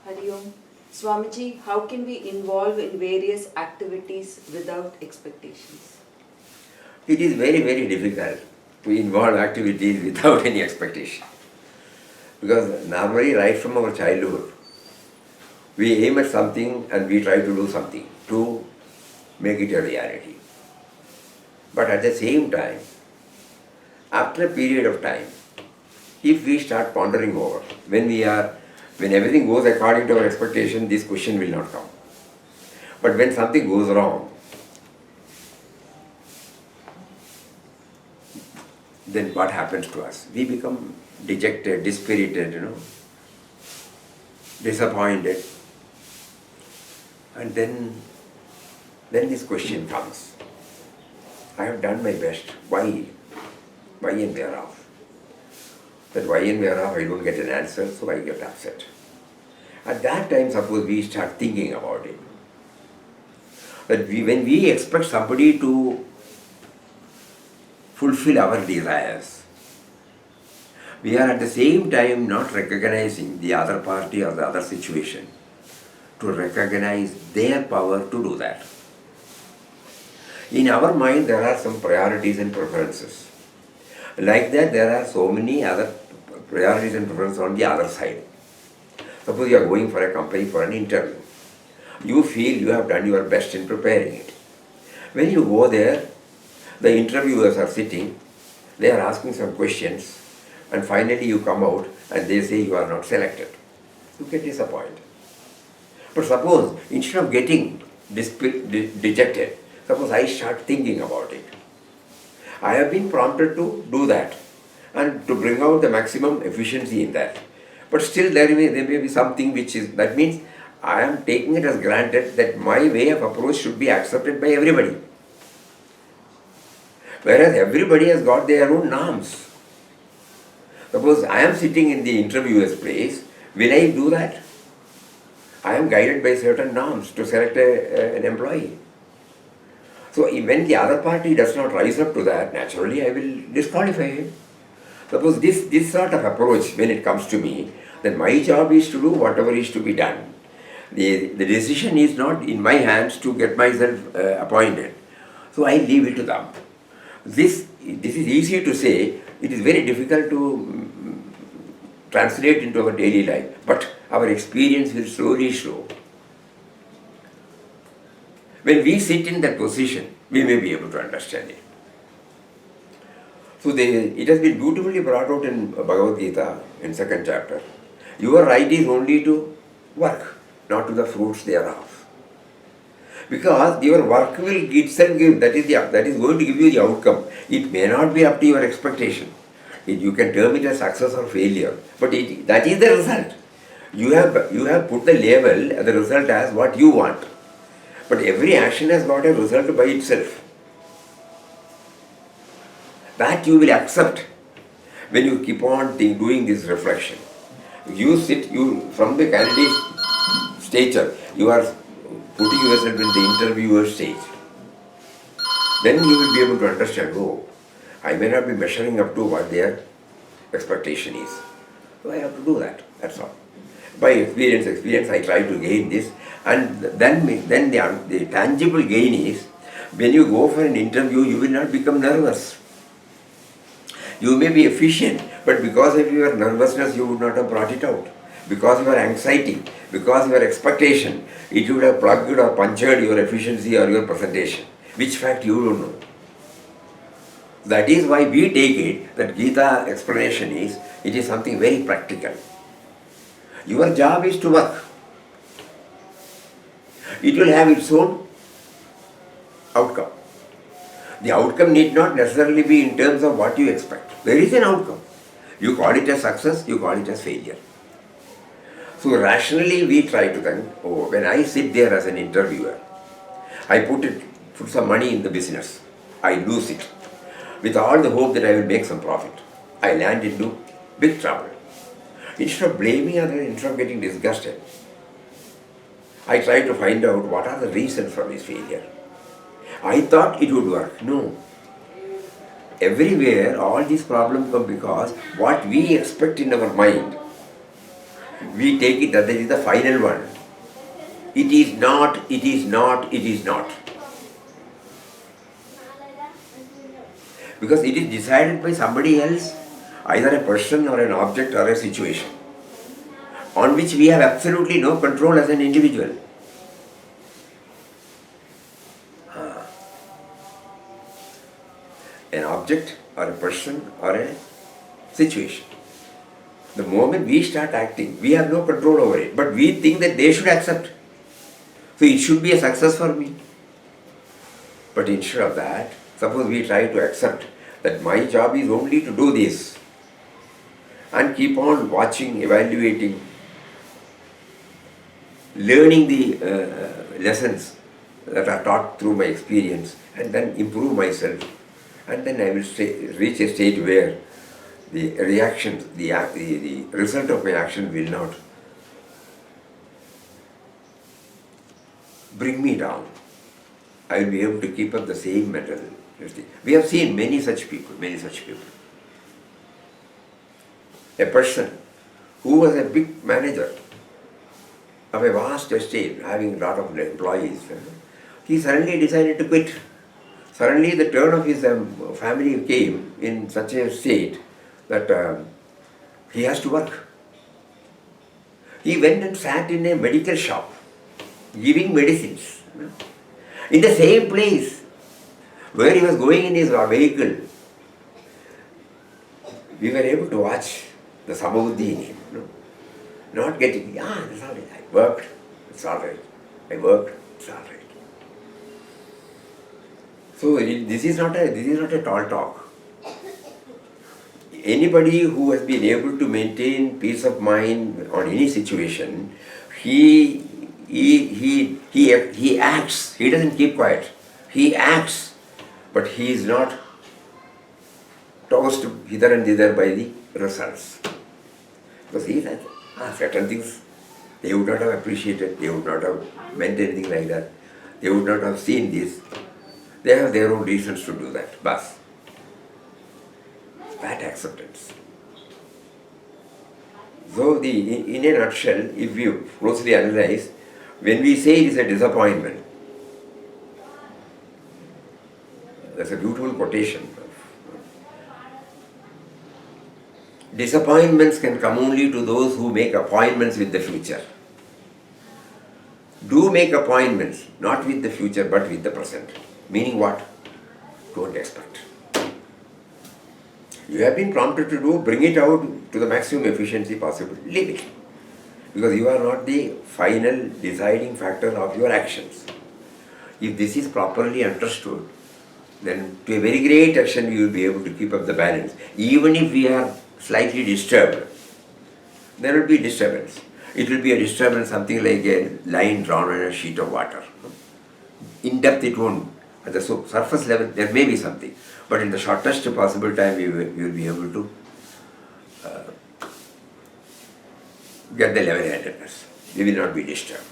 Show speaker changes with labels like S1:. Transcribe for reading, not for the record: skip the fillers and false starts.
S1: Hari Om. Swamiji, how can we involve in various activities without expectations?
S2: It is very, very difficult to involve activities without any expectation. Because normally, right from our childhood, we aim at something and we try to do something to make it a reality. But at the same time, after a period of time, if we start pondering over, when everything goes according to our expectation, this question will not come. But when something goes wrong, then what happens to us? We become dejected, dispirited, disappointed. And then this question comes. I have done my best. Why? Why and whereof? That why and whereof I don't get an answer, so I get upset. At that time, suppose we start thinking about it. That when we expect somebody to fulfill our desires, we are at the same time not recognizing the other party or the other situation to recognize their power to do that. In our mind, there are some priorities and preferences. Like that, there are so many other priorities and preferences on the other side. Suppose you are going for a company for an interview. You feel you have done your best in preparing it. When you go there, the interviewers are sitting, they are asking some questions, and finally you come out and they say you are not selected. You get disappointed. But suppose, instead of getting dejected, suppose I start thinking about it. I have been prompted to do that and to bring out the maximum efficiency in that. But still there may be something that means I am taking it as granted that my way of approach should be accepted by everybody. Whereas everybody has got their own norms. Suppose I am sitting in the interviewer's place, will I do that? I am guided by certain norms to select an employee. So when the other party does not rise up to that, naturally I will disqualify him. Suppose this sort of approach, when it comes to me, then my job is to do whatever is to be done. The decision is not in my hands to get myself appointed. So I leave it to them. This is easy to say, it is very difficult to translate into our daily life, but our experience will slowly show. When we sit in that position, we may be able to understand it. So it has been beautifully brought out in Bhagavad Gita in 2nd chapter. Your right is only to work, not to the fruits thereof. Because your work will itself give, that is going to give you the outcome. It may not be up to your expectation. You can term it as success or failure, but that is the result. You have put the label, the result as what you want. But every action has got a result by itself. That you will accept when you keep on doing this reflection. From the candidate stature, you are putting yourself in the interviewer stage. Then you will be able to understand, I may not be measuring up to what their expectation is. So I have to do that, that's all. By experience, I try to gain this. And then the tangible gain is, when you go for an interview, you will not become nervous. You may be efficient, but because of your nervousness, you would not have brought it out. Because of your anxiety, because of your expectation, it would have plugged or punctured your efficiency or your presentation, which fact you don't know. That is why we take it that Gita explanation is, it is something very practical. Your job is to work. It will have its own outcome. The outcome need not necessarily be in terms of what you expect. There is an outcome. You call it as success, you call it as failure. So rationally we try to think, when I sit there as an interviewer, I put some money in the business. I lose it. With all the hope that I will make some profit. I land into big trouble. Instead of blaming others, instead of getting disgusted, I try to find out what are the reasons for this failure. I thought it would work. No. Everywhere, all these problems come because what we expect in our mind We take it that is the final one. It is not, it is not, it is not. Because it is decided by somebody else, either a person or an object or a situation, on which we have absolutely no control as an individual. An object or a person or a situation. The moment we start acting, we have no control over it, but we think that they should accept. So it should be a success for me. But instead of that, suppose we try to accept that my job is only to do this and keep on watching, evaluating, learning the lessons that are taught through my experience and then improve myself, and then I will reach a state where the reactions, the result of my action will not bring me down. I will be able to keep up the same mental state. We have seen many such people, many such people. A person who was a big manager of a vast estate, having a lot of employees, he suddenly decided to quit. Suddenly the turn of his family came in such a state that he has to work. He went and sat in a medical shop, giving medicines. In the same place where he was going in his vehicle, we were able to watch the Samabuddhi in him. Not getting, it's all right. I worked, it's all right. I worked, it's all right. So this is not a tall talk. Anybody who has been able to maintain peace of mind on any situation, he acts. He doesn't keep quiet. He acts, but he is not tossed hither and thither by the results. Because he said, certain things they would not have appreciated, they would not have meant anything like that, they would not have seen this. They have their own reasons to do that. Bas. That acceptance. So in a nutshell, if you closely analyze, when we say it is a disappointment, that's a beautiful quotation. Disappointments can come only to those who make appointments with the future. Do make appointments, not with the future, but with the present. Meaning what? Don't expect. You have been prompted to do, bring it out to the maximum efficiency possible. Leave it. Because you are not the final deciding factor of your actions. If this is properly understood, then to a very great extent you will be able to keep up the balance. Even if we are slightly disturbed, there will be disturbance. It will be a disturbance, something like a line drawn on a sheet of water. In depth it won't. At the surface level there may be something. But in the shortest possible time you will be able to get the level-headedness. You will not be disturbed.